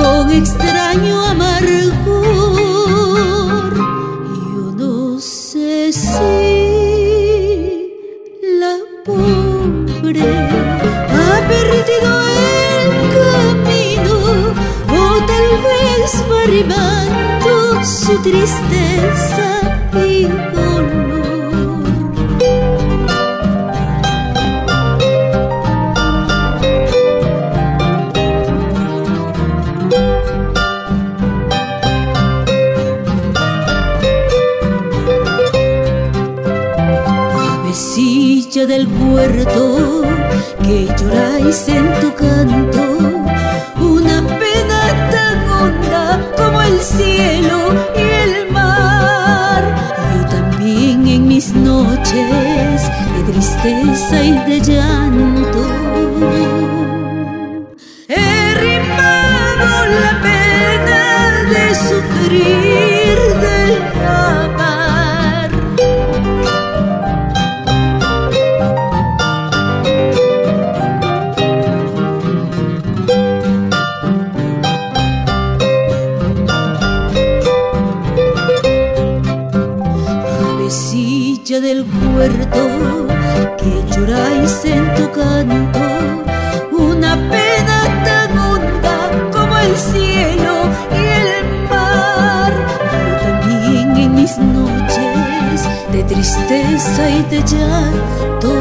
con extraño amargor. Yo no sé si la pobre ha perdido el camino, o tal vez va arribando su tristeza y dolor. Avecilla del puerto, que lloráis en tu canto, una pena tan honda como el cielo y el mar. Yo también en mis noches de tristeza y de llanto he rimado la pena de sufrir del amar. Avecilla del puerto, que lloráis en tu canto, una pena tan honda como el cielo y el mar. Yo también en mis noches de tristeza y de llanto